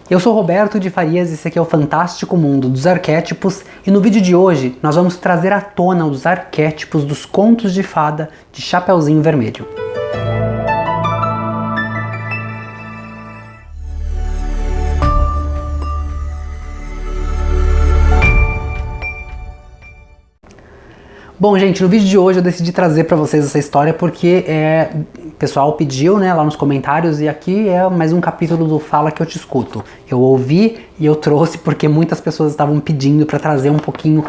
Eu sou Roberto de Farias e esse aqui é o Fantástico Mundo dos Arquétipos, e no vídeo de hoje nós vamos trazer à tona os arquétipos dos contos de fada de Chapeuzinho Vermelho. Bom, gente, no vídeo de hoje eu decidi trazer pra vocês essa história porque o pessoal pediu, né, lá nos comentários, e aqui é mais um capítulo do Fala Que Eu Te Escuto. Eu ouvi e eu trouxe porque muitas pessoas estavam pedindo pra trazer um pouquinho,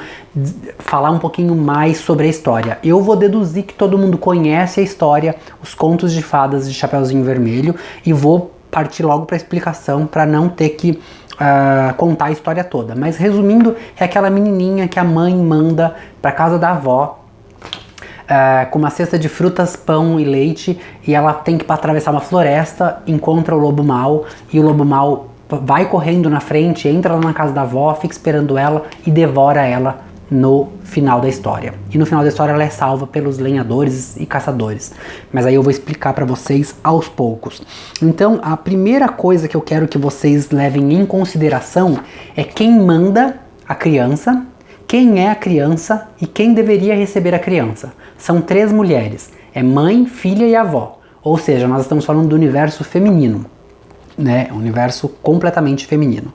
falar um pouquinho mais sobre a história. Eu vou deduzir que todo mundo conhece a história, os contos de fadas de Chapeuzinho Vermelho, e vou partir logo pra explicação pra não ter que contar a história toda. Mas resumindo, é aquela menininha que a mãe manda pra casa da avó com uma cesta de frutas, pão e leite, e ela tem que atravessar uma floresta, encontra o lobo mau, e o lobo mau vai correndo na frente, entra lá na casa da avó, fica esperando ela e devora ela no final da história. E no final da história ela é salva pelos lenhadores e caçadores. Mas aí eu vou explicar pra vocês aos poucos. Então, a primeira coisa que eu quero que vocês levem em consideração é quem manda a criança, quem é a criança e quem deveria receber a criança. São três mulheres, é mãe, filha e avó. Ou seja, nós estamos falando do universo feminino, né? Um universo completamente feminino.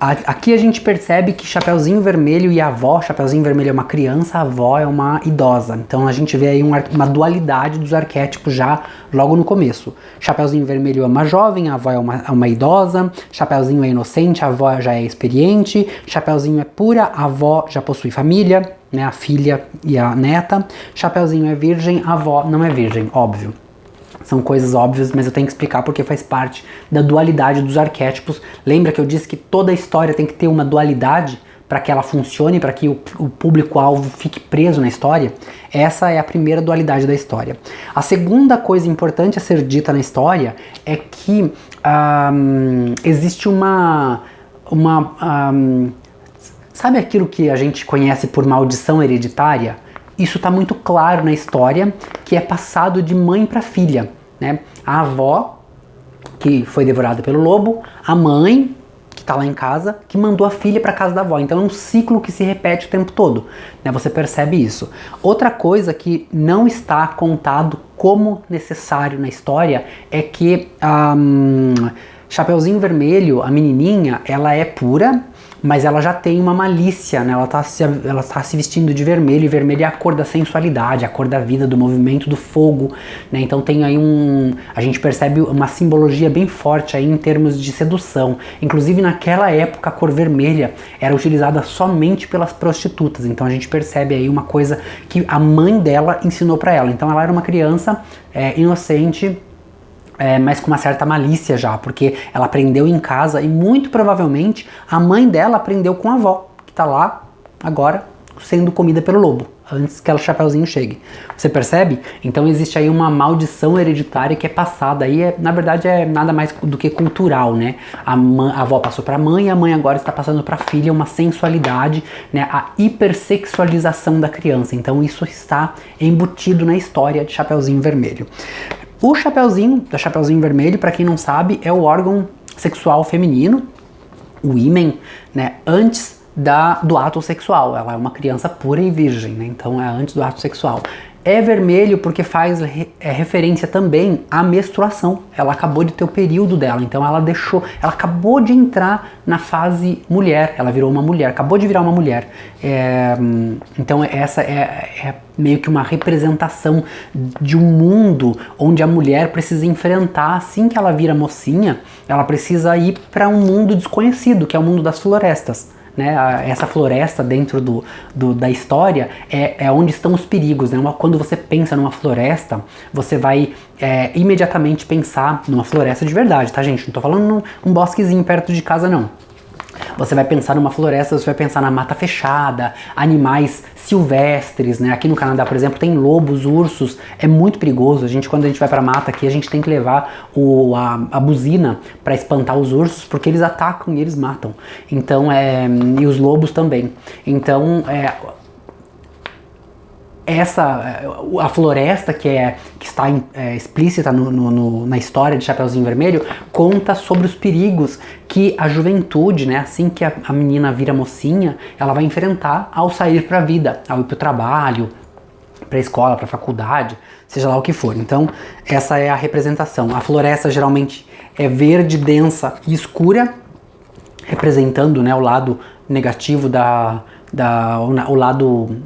Aqui a gente percebe que Chapeuzinho Vermelho e a avó, Chapeuzinho Vermelho é uma criança, a avó é uma idosa. Então a gente vê aí uma dualidade dos arquétipos já logo no começo. Chapeuzinho Vermelho é uma jovem, a avó é uma idosa. Chapeuzinho é inocente, a avó já é experiente. Chapeuzinho é pura, a avó já possui família, né, a filha e a neta. Chapeuzinho é virgem, a avó não é virgem, óbvio. São coisas óbvias, mas eu tenho que explicar porque faz parte da dualidade dos arquétipos. Lembra que eu disse que toda história tem que ter uma dualidade para que ela funcione, para que o público-alvo fique preso na história? Essa é a primeira dualidade da história. A segunda coisa importante a ser dita na história é que existe sabe aquilo que a gente conhece por maldição hereditária? Isso está muito claro na história, que é passado de mãe para filha, né? A avó, que foi devorada pelo lobo, a mãe, que está lá em casa, que mandou a filha para casa da avó. Então é um ciclo que se repete o tempo todo, né? Você percebe isso. Outra coisa que não está contado como necessário na história é que Chapeuzinho Vermelho, a menininha, ela é pura, mas ela já tem uma malícia, né? Ela tá se vestindo de vermelho, e vermelho é a cor da sensualidade, a cor da vida, do movimento, do fogo, né? Então tem aí a gente percebe uma simbologia bem forte aí em termos de sedução. Inclusive naquela época a cor vermelha era utilizada somente pelas prostitutas, então a gente percebe aí uma coisa que a mãe dela ensinou pra ela. Então ela era uma criança inocente, mas com uma certa malícia já, porque ela aprendeu em casa e muito provavelmente a mãe dela aprendeu com a avó, que tá lá agora sendo comida pelo lobo, antes que o Chapeuzinho chegue. Você percebe? Então existe aí uma maldição hereditária que é passada aí, na verdade é nada mais do que cultural, né? A avó passou pra mãe, e a mãe agora está passando pra filha uma sensualidade, né? A hipersexualização da criança. Então isso está embutido na história de Chapeuzinho Vermelho. O Chapeuzinho Vermelho, para quem não sabe, é o órgão sexual feminino, o ímen, né, antes do ato sexual. Ela é uma criança pura e virgem, né, então é antes do ato sexual. É vermelho porque faz referência também à menstruação. Ela acabou de ter o período dela, então ela acabou de entrar na fase mulher, ela virou uma mulher, acabou de virar uma mulher. Então essa é meio que uma representação de um mundo onde a mulher precisa enfrentar, assim que ela vira mocinha, ela precisa ir para um mundo desconhecido, que é o mundo das florestas. Né, essa floresta dentro da história é onde estão os perigos, né? Quando você pensa numa floresta, você vai imediatamente pensar numa floresta de verdade, tá, gente? Não tô falando num bosquezinho perto de casa, não. Você vai pensar numa floresta, você vai pensar na mata fechada, animais silvestres, né? Aqui no Canadá, por exemplo, tem lobos, ursos, é muito perigoso. Quando a gente vai pra mata aqui, a gente tem que levar a buzina para espantar os ursos, porque eles atacam e eles matam. Então, e os lobos também. Então, a floresta que está explícita na história de Chapeuzinho Vermelho conta sobre os perigos que a juventude, né, assim que a menina vira mocinha, ela vai enfrentar ao sair para a vida, ao ir para o trabalho, para a escola, para a faculdade, seja lá o que for. Então essa é a representação. A floresta geralmente é verde, densa e escura, representando, né, o lado negativo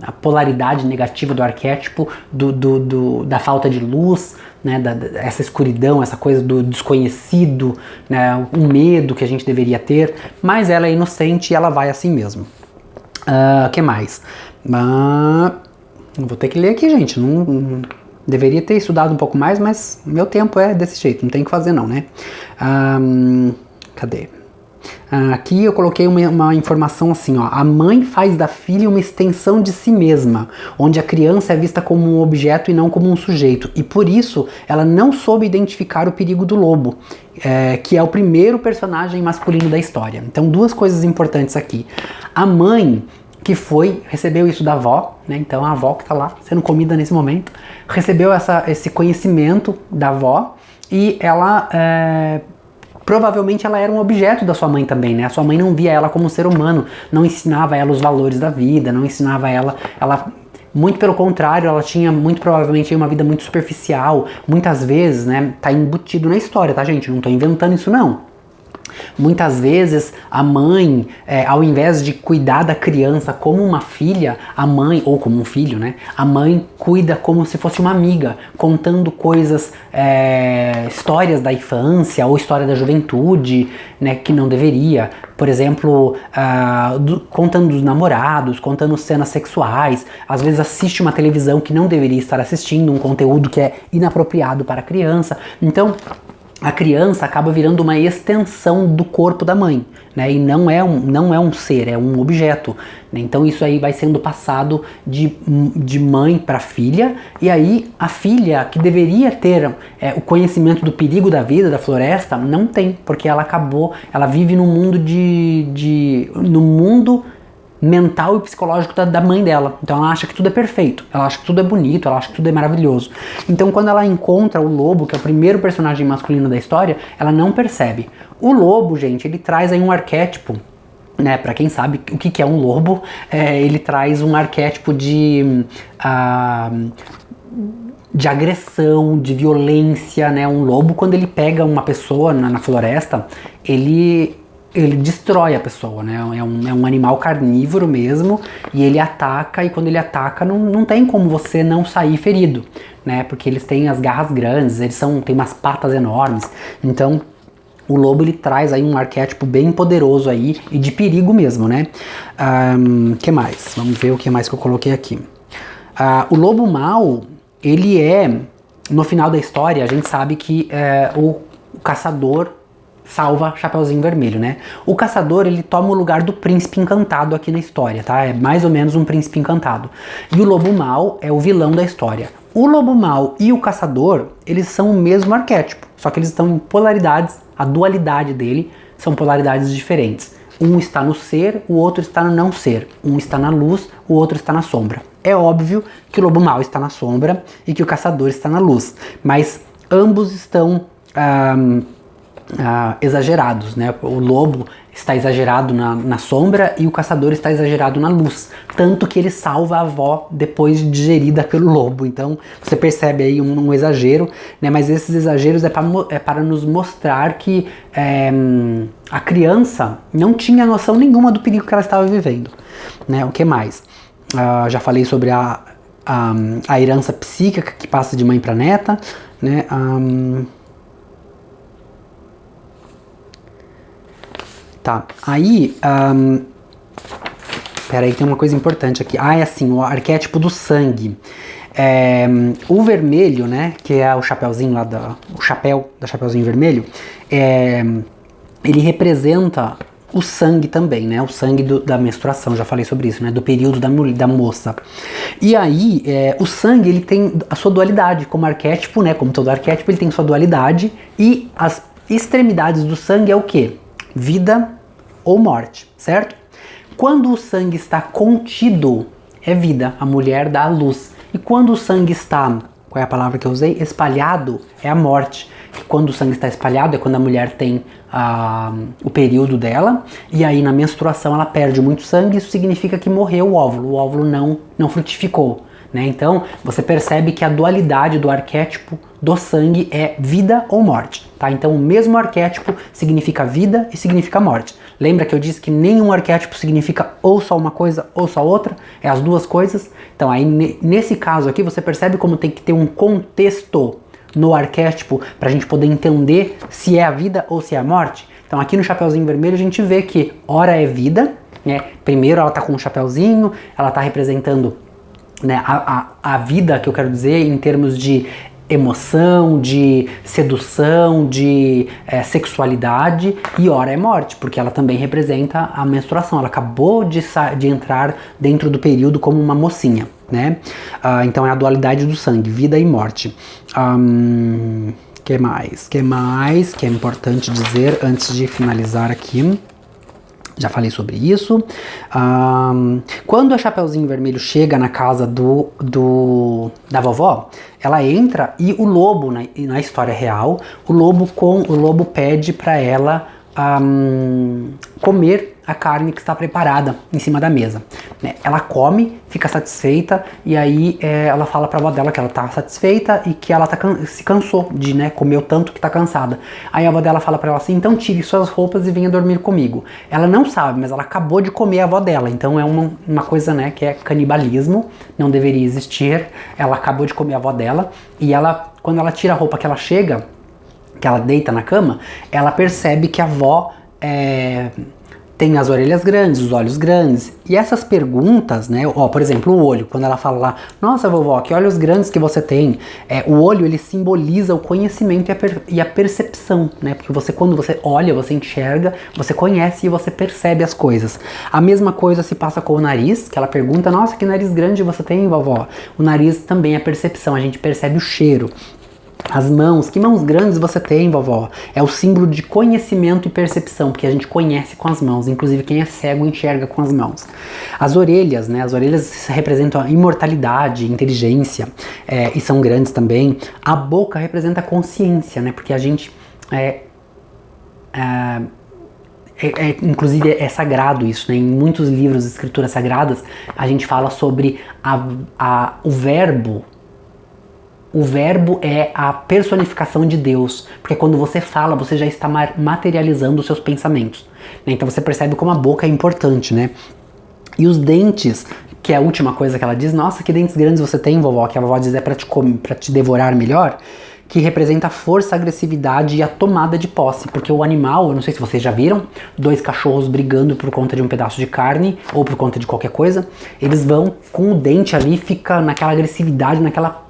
a polaridade negativa do arquétipo, da falta de luz, né, essa escuridão, essa coisa do desconhecido, né, o medo que a gente deveria ter, mas ela é inocente e ela vai assim mesmo. Que mais? Vou ter que ler aqui, gente, não deveria ter estudado um pouco mais, mas meu tempo é desse jeito, não tem o que fazer não, né? Cadê? Aqui eu coloquei uma informação assim, ó. A mãe faz da filha uma extensão de si mesma, onde a criança é vista como um objeto e não como um sujeito. E por isso ela não soube identificar o perigo do lobo, que é o primeiro personagem masculino da história. Então, duas coisas importantes aqui. A mãe que recebeu isso da avó, né? Então a avó que tá lá sendo comida nesse momento, recebeu esse conhecimento da avó e ela provavelmente ela era um objeto da sua mãe também, né? A sua mãe não via ela como um ser humano, não ensinava ela os valores da vida, não ensinava ela muito pelo contrário, ela tinha muito provavelmente uma vida muito superficial, muitas vezes, né? Tá embutido na história, tá, gente? Não tô inventando isso não. Muitas vezes a mãe, ao invés de cuidar da criança como uma filha, a mãe, ou como um filho, né? A mãe cuida como se fosse uma amiga, contando coisas, histórias da infância ou história da juventude, né? Que não deveria. Por exemplo, contando dos namorados, contando cenas sexuais. Às vezes assiste uma televisão que não deveria estar assistindo, um conteúdo que é inapropriado para a criança. Então, a criança acaba virando uma extensão do corpo da mãe, né? E não é um ser, é um objeto, né? Então isso aí vai sendo passado de mãe para filha, e aí a filha, que deveria ter o conhecimento do perigo da vida, da floresta, não tem, porque ela vive num mundo no mundo mental e psicológico da mãe dela. Então ela acha que tudo é perfeito, ela acha que tudo é bonito, ela acha que tudo é maravilhoso. Então quando ela encontra o lobo, que é o primeiro personagem masculino da história, ela não percebe. O lobo, gente, ele traz aí um arquétipo, né, pra quem sabe o que é um lobo, ele traz um arquétipo de agressão, de violência, né? Um lobo, quando ele pega uma pessoa na floresta, ele destrói a pessoa, né? É um animal carnívoro mesmo, e ele ataca, e quando ele ataca não tem como você não sair ferido, né? Porque eles têm as garras grandes, têm umas patas enormes. Então o lobo, ele traz aí um arquétipo bem poderoso aí e de perigo mesmo, né? Que mais? Vamos ver o que mais que eu coloquei aqui. O lobo mau, ele no final da história, a gente sabe que o caçador salva Chapeuzinho Vermelho, né? O caçador, ele toma o lugar do príncipe encantado aqui na história, tá? É mais ou menos um príncipe encantado. E o lobo mau é o vilão da história. O lobo mau e o caçador, eles são o mesmo arquétipo, só que eles estão em polaridades, a dualidade dele são polaridades diferentes. Um está no ser, o outro está no não ser. Um está na luz, o outro está na sombra. É óbvio que o lobo mau está na sombra e que o caçador está na luz, mas ambos estão exagerados, né? O lobo está exagerado na sombra e o caçador está exagerado na luz, tanto que ele salva a avó depois de digerida pelo lobo. Então você percebe aí um exagero, né? Mas esses exageros é para nos mostrar que a criança não tinha noção nenhuma do perigo que ela estava vivendo, né? O que mais? Já falei sobre a herança psíquica que passa de mãe para neta, né? Tá, aí, peraí, tem uma coisa importante aqui. É assim, o arquétipo do sangue. O vermelho, né, que é o chapeuzinho lá, o chapéu da Chapeuzinho Vermelho, ele representa o sangue também, né, o sangue da menstruação, já falei sobre isso, né, do período da moça. E aí, o sangue, ele tem a sua dualidade como arquétipo, né, como todo arquétipo, ele tem sua dualidade, e as extremidades do sangue é o quê? Vida ou morte, certo? Quando o sangue está contido, é vida, a mulher dá a luz. E quando o sangue está, qual é a palavra que eu usei? Espalhado, é a morte. E quando o sangue está espalhado é quando a mulher tem o período dela, e aí na menstruação ela perde muito sangue, isso significa que morreu o óvulo não frutificou. Né? Então você percebe que a dualidade do arquétipo do sangue é vida ou morte. Tá? Então o mesmo arquétipo significa vida e significa morte. Lembra que eu disse que nenhum arquétipo significa ou só uma coisa ou só outra? É as duas coisas. Então aí nesse caso aqui você percebe como tem que ter um contexto no arquétipo para a gente poder entender se é a vida ou se é a morte. Então aqui no Chapeuzinho Vermelho a gente vê que ora é vida, né? Primeiro ela tá com um chapeuzinho, ela tá representando, né, a vida, que eu quero dizer, em termos de emoção, de sedução, de sexualidade, e ora é morte, porque ela também representa a menstruação. Ela acabou de entrar dentro do período como uma mocinha, né? Então é a dualidade do sangue, vida e morte. Que mais que é importante dizer antes de finalizar aqui? Já falei sobre isso. Quando a Chapeuzinho Vermelho chega na casa da vovó, ela entra e o lobo, na história real, o lobo pede para ela comer a carne que está preparada em cima da mesa. Né? Ela come, fica satisfeita, e aí ela fala pra avó dela que ela tá satisfeita e que ela se cansou de, né, comer o tanto que tá cansada. Aí a avó dela fala pra ela assim, então tire suas roupas e venha dormir comigo. Ela não sabe, mas ela acabou de comer a avó dela, então é uma coisa, né, que é canibalismo, não deveria existir. Ela acabou de comer a avó dela, e ela, quando ela tira a roupa que ela chega, que ela deita na cama, ela percebe que a avó tem as orelhas grandes, os olhos grandes. E essas perguntas, né? Por exemplo, o olho. Quando ela fala lá, nossa vovó, que olhos grandes que você tem. O olho, ele simboliza o conhecimento e a percepção, né? Porque quando você olha, você enxerga, você conhece e você percebe as coisas. A mesma coisa se passa com o nariz, que ela pergunta, nossa, que nariz grande você tem, vovó? O nariz também é percepção, a gente percebe o cheiro. As mãos, que mãos grandes você tem, vovó? É o símbolo de conhecimento e percepção, porque a gente conhece com as mãos, inclusive quem é cego enxerga com as mãos. As orelhas, né? As orelhas representam a imortalidade, inteligência, e são grandes também. A boca representa a consciência, né? Porque a gente inclusive é sagrado isso, né? Em muitos livros de escrituras sagradas, a gente fala sobre o verbo. O verbo é a personificação de Deus, porque quando você fala, você já está materializando os seus pensamentos. Né? Então você percebe como a boca é importante, né? E os dentes, que é a última coisa que ela diz, nossa, que dentes grandes você tem, vovó, que a vovó diz para te devorar melhor, que representa a força, a agressividade e a tomada de posse, porque o animal, eu não sei se vocês já viram, dois cachorros brigando por conta de um pedaço de carne ou por conta de qualquer coisa, eles vão com o dente ali, fica naquela agressividade,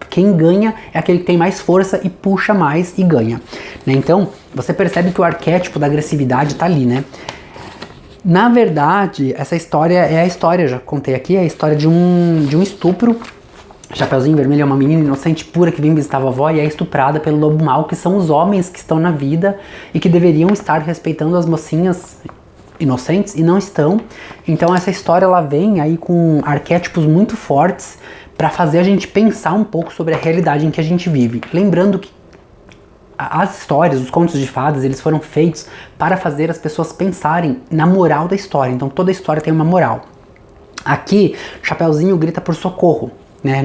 quem ganha é aquele que tem mais força e puxa mais e ganha. Né? Então, você percebe que o arquétipo da agressividade tá ali, né? Na verdade, essa história é a história, já contei aqui, é a história de um estupro. Chapeuzinho Vermelho é uma menina inocente pura que vem visitar a vovó e é estuprada pelo lobo mau, que são os homens que estão na vida e que deveriam estar respeitando as mocinhas inocentes e não estão. Então essa história ela vem aí com arquétipos muito fortes para fazer a gente pensar um pouco sobre a realidade em que a gente vive. Lembrando que as histórias, os contos de fadas, eles foram feitos para fazer as pessoas pensarem na moral da história. Então toda história tem uma moral. Aqui, Chapeuzinho grita por socorro, né,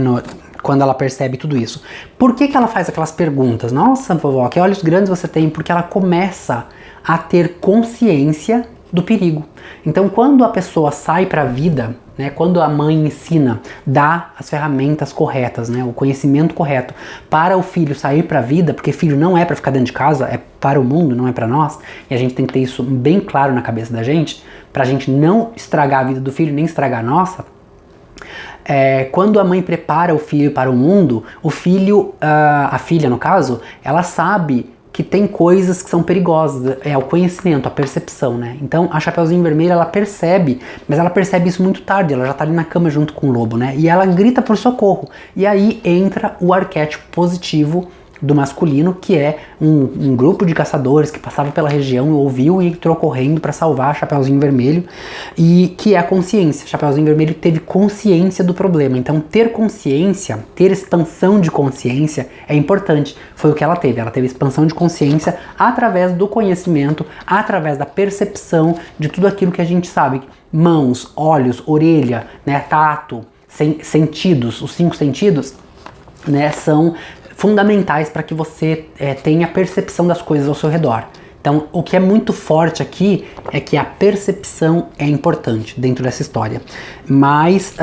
quando ela percebe tudo isso. Por que ela faz aquelas perguntas? Nossa, vovó, que olhos grandes você tem? Porque ela começa a ter consciência do perigo. Então, quando a pessoa sai para a vida, né, quando a mãe ensina, dá as ferramentas corretas, né, o conhecimento correto para o filho sair para a vida, porque filho não é para ficar dentro de casa, é para o mundo, não é para nós, e a gente tem que ter isso bem claro na cabeça da gente, para a gente não estragar a vida do filho, nem estragar a nossa. Quando a mãe prepara o filho para o mundo, o filho, a filha no caso, ela sabe que tem coisas que são perigosas, é o conhecimento, a percepção, né? Então a Chapeuzinho Vermelho, ela percebe, mas ela percebe isso muito tarde, ela já tá ali na cama junto com o lobo, né? E ela grita por socorro, e aí entra o arquétipo positivo do masculino, que é um grupo de caçadores que passava pela região, ouviu e entrou correndo para salvar Chapeuzinho Vermelho, e que é a consciência. Chapeuzinho Vermelho teve consciência do problema, então ter consciência, ter expansão de consciência é importante. Foi o que ela teve expansão de consciência através do conhecimento, através da percepção de tudo aquilo que a gente sabe. Mãos, olhos, orelha, né, tato, sentidos, os 5 sentidos, né, são fundamentais para que você tenha percepção das coisas ao seu redor. Então, o que é muito forte aqui é que a percepção é importante dentro dessa história. Mas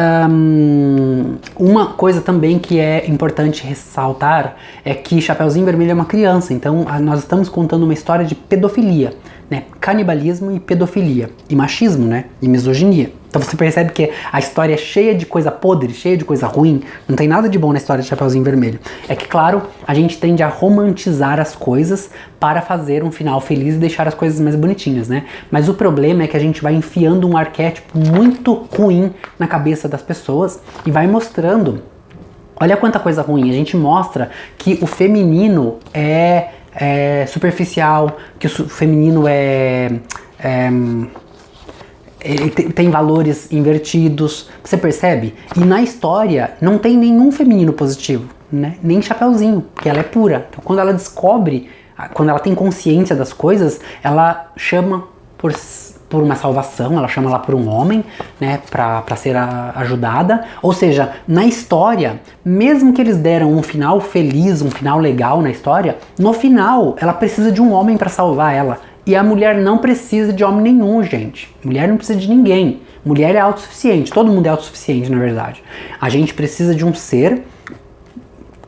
uma coisa também que é importante ressaltar é que Chapeuzinho Vermelho é uma criança, então nós estamos contando uma história de pedofilia, né? Canibalismo e pedofilia, e machismo, né? E misoginia. Então você percebe que a história é cheia de coisa podre, cheia de coisa ruim, não tem nada de bom na história de Chapeuzinho Vermelho. É que, claro, a gente tende a romantizar as coisas para fazer um final feliz e deixar as coisas mais bonitinhas, né? Mas o problema é que a gente vai enfiando um arquétipo muito ruim na cabeça das pessoas e vai mostrando, olha quanta coisa ruim, a gente mostra que o feminino é superficial, que o feminino ele tem valores invertidos, você percebe? E na história não tem nenhum feminino positivo, né? Nem Chapeuzinho, porque ela é pura. Então quando ela descobre, quando ela tem consciência das coisas, ela chama por uma salvação, ela chama lá por um homem, né, pra ser ajudada. Ou seja, na história, mesmo que eles deram um final feliz, um final legal na história, no final ela precisa de um homem para salvar ela. E a mulher não precisa de homem nenhum, gente. Mulher não precisa de ninguém. Mulher é autossuficiente. Todo mundo é autossuficiente, na verdade. A gente precisa de um ser,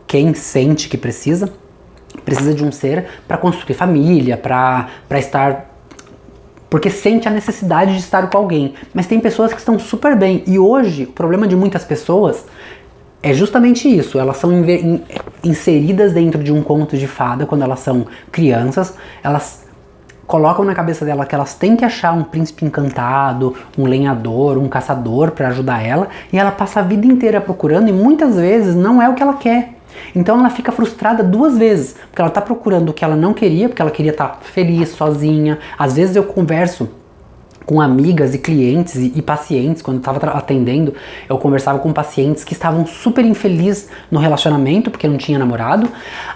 quem sente que precisa de um ser para construir família, para estar... porque sente a necessidade de estar com alguém. Mas tem pessoas que estão super bem. E hoje, o problema de muitas pessoas é justamente isso. Elas são inseridas dentro de um conto de fada quando elas são crianças. Elas colocam na cabeça dela que elas têm que achar um príncipe encantado, um lenhador, um caçador para ajudar ela, e ela passa a vida inteira procurando e muitas vezes não é o que ela quer. Então ela fica frustrada 2 vezes, porque ela tá procurando o que ela não queria, porque ela queria estar feliz, sozinha. Às vezes eu converso com amigas e clientes e pacientes, quando eu estava atendendo, eu conversava com pacientes que estavam super infelizes no relacionamento, porque não tinha namorado.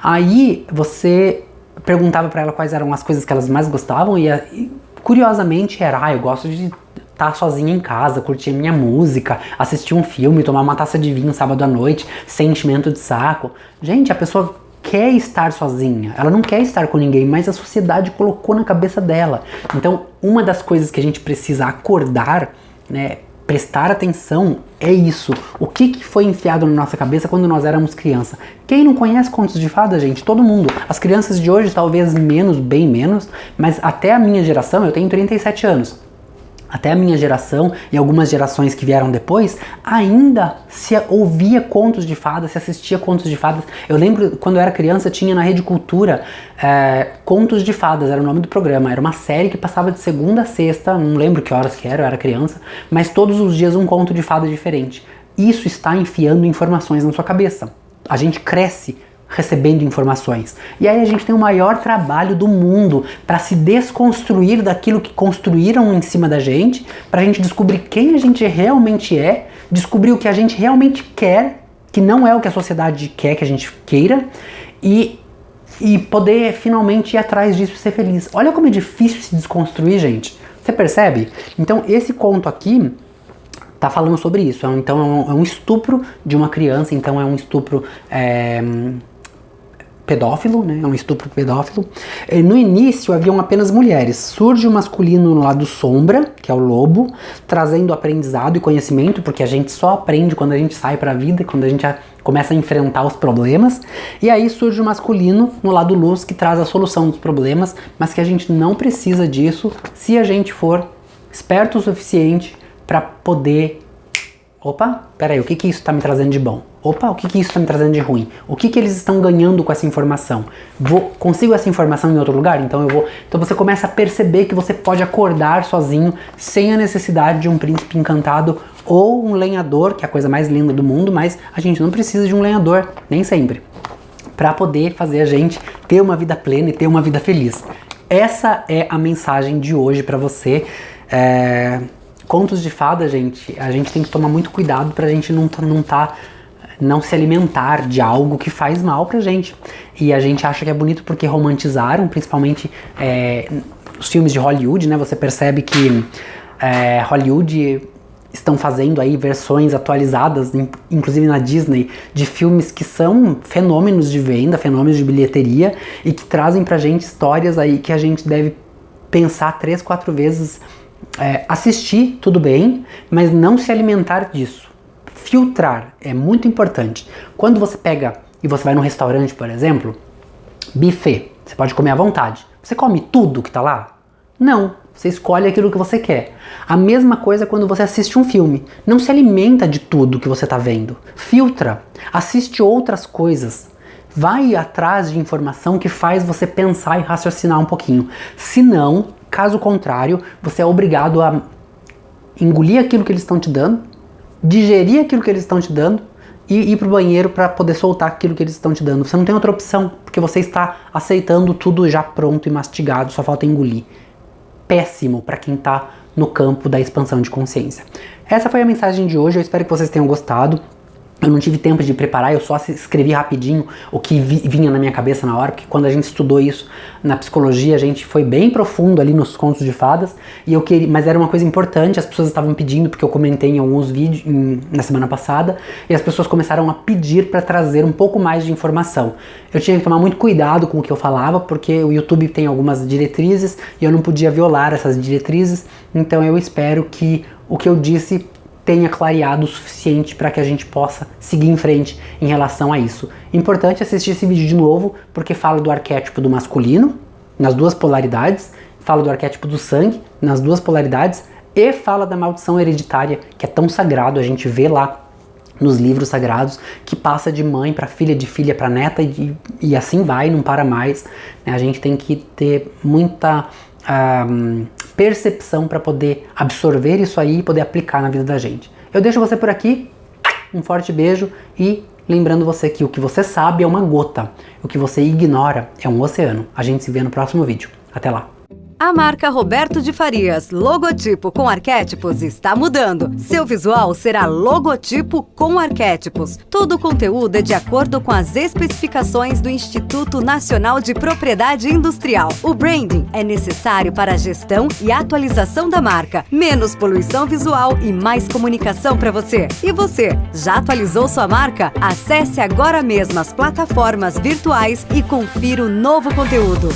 Aí você perguntava pra ela quais eram as coisas que elas mais gostavam e curiosamente era, eu gosto de estar sozinha em casa, curtir minha música, assistir um filme, tomar uma taça de vinho sábado à noite, sem enchimento de saco. Gente, a pessoa quer estar sozinha, ela não quer estar com ninguém, mas a sociedade colocou na cabeça dela. Então, uma das coisas que a gente precisa acordar, né, prestar atenção é isso. O que foi enfiado na nossa cabeça quando nós éramos criança? Quem não conhece contos de fada, gente? Todo mundo. As crianças de hoje talvez menos, bem menos, mas até a minha geração, eu tenho 37 anos. Até a minha geração e algumas gerações que vieram depois, ainda se ouvia contos de fadas, se assistia contos de fadas. Eu lembro, quando eu era criança, tinha na Rede Cultura Contos de Fadas, era o nome do programa. Era uma série que passava de segunda a sexta, não lembro que horas que era, eu era criança, mas todos os dias um conto de fada diferente. Isso está enfiando informações na sua cabeça. A gente cresce recebendo informações. E aí a gente tem o maior trabalho do mundo para se desconstruir daquilo que construíram em cima da gente, para a gente descobrir quem a gente realmente é, descobrir o que a gente realmente quer, que não é o que a sociedade quer que a gente queira, e poder finalmente ir atrás disso e ser feliz. Olha como é difícil se desconstruir, gente. Você percebe? Então esse conto aqui tá falando sobre isso. Então é um estupro de uma criança, então é um estupro pedófilo, né? É um estupro pedófilo. No início haviam apenas mulheres. Surge o masculino no lado sombra, que é o lobo, trazendo aprendizado e conhecimento, porque a gente só aprende quando a gente sai pra vida, quando a gente começa a enfrentar os problemas. E aí surge o masculino no lado luz, que traz a solução dos problemas, mas que a gente não precisa disso se a gente for esperto o suficiente para poder... Opa, peraí, o que isso está me trazendo de bom? Opa, o que isso está me trazendo de ruim? O que eles estão ganhando com essa informação? Consigo essa informação em outro lugar? Então você começa a perceber que você pode acordar sozinho, sem a necessidade de um príncipe encantado ou um lenhador, que é a coisa mais linda do mundo, mas a gente não precisa de um lenhador, nem sempre. para poder fazer a gente ter uma vida plena e ter uma vida feliz. Essa é a mensagem de hoje para você. Contos de fada, gente, a gente tem que tomar muito cuidado pra gente não se alimentar de algo que faz mal pra gente. E a gente acha que é bonito porque romantizaram, principalmente os filmes de Hollywood, né? Você percebe que Hollywood estão fazendo aí versões atualizadas, inclusive na Disney, de filmes que são fenômenos de venda, fenômenos de bilheteria, e que trazem pra gente histórias aí que a gente deve pensar 3, 4 vezes. Assistir, tudo bem, mas não se alimentar disso. Filtrar é muito importante. Quando você pega e você vai num restaurante, por exemplo, buffet, você pode comer à vontade. Você come tudo que tá lá? Não, você escolhe aquilo que você quer. A mesma coisa quando você assiste um filme. Não se alimenta de tudo que você tá vendo. Filtra, assiste outras coisas. Vai atrás de informação que faz você pensar e raciocinar um pouquinho. Se não, caso contrário, você é obrigado a engolir aquilo que eles estão te dando, digerir aquilo que eles estão te dando e ir pro banheiro para poder soltar aquilo que eles estão te dando. Você não tem outra opção, porque você está aceitando tudo já pronto e mastigado, só falta engolir. Péssimo para quem está no campo da expansão de consciência. Essa foi a mensagem de hoje, eu espero que vocês tenham gostado. Eu não tive tempo de preparar, eu só escrevi rapidinho o que vinha na minha cabeça na hora, porque quando a gente estudou isso na psicologia, a gente foi bem profundo ali nos contos de fadas, mas era uma coisa importante, as pessoas estavam pedindo, porque eu comentei em alguns vídeos na semana passada, e as pessoas começaram a pedir para trazer um pouco mais de informação. Eu tinha que tomar muito cuidado com o que eu falava, porque o YouTube tem algumas diretrizes, e eu não podia violar essas diretrizes, então eu espero que o que eu disse tenha clareado o suficiente para que a gente possa seguir em frente em relação a isso. Importante assistir esse vídeo de novo, porque fala do arquétipo do masculino, nas duas polaridades, fala do arquétipo do sangue, nas duas polaridades, e fala da maldição hereditária, que é tão sagrado, a gente vê lá nos livros sagrados, que passa de mãe para filha, de filha para neta, e assim vai, não para mais. A gente tem que ter muita percepção para poder absorver isso aí e poder aplicar na vida da gente. Eu deixo você por aqui, um forte beijo e lembrando você que o que você sabe é uma gota, o que você ignora é um oceano. A gente se vê no próximo vídeo. Até lá! A marca Roberto de Farias, logotipo com arquétipos, está mudando. Seu visual será logotipo com arquétipos. Todo o conteúdo é de acordo com as especificações do Instituto Nacional de Propriedade Industrial. O branding é necessário para a gestão e atualização da marca. Menos poluição visual e mais comunicação para você. E você, já atualizou sua marca? Acesse agora mesmo as plataformas virtuais e confira o novo conteúdo.